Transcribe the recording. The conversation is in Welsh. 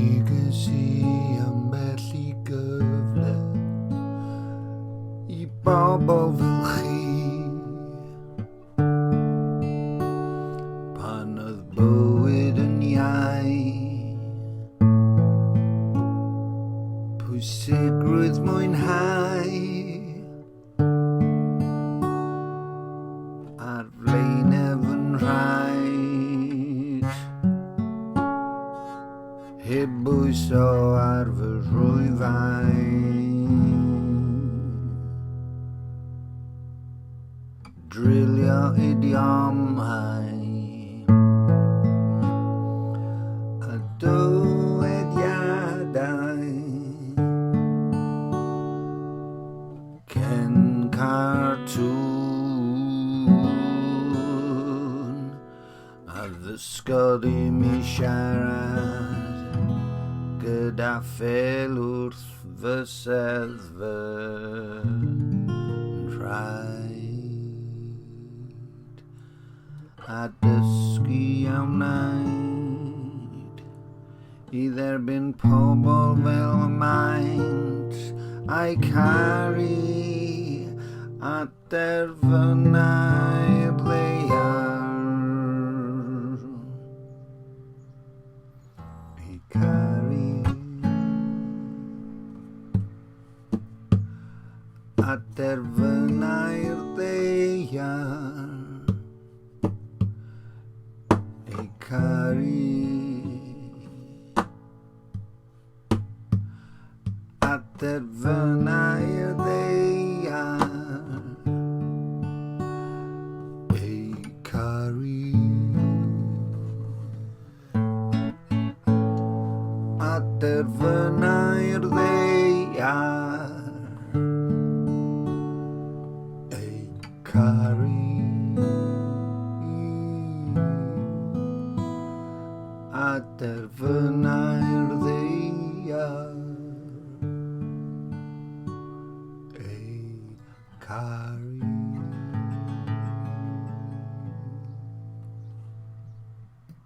Neges I ambell I gyfle I bobl fel chi, pan oedd bywyd yn iau, pwysigrwydd mwynhau ar flaenau fy nrhaid, heb bwyso ar fy rhwyfain. Drilio idiomau a dywediadau, cen cartŵn a ddysgod I mi siarad gyda ffel wrth fy seddfy nrhaid, a dysgu a wneud I dderbyn pobl fel y maint a'i caru a derfynau'r ddaear, I caru a derfynau'r ddaear, I caru a derfynau'r ddaear, I caru a derfynau'r ddaear, I caru a derfynau'r ddaear.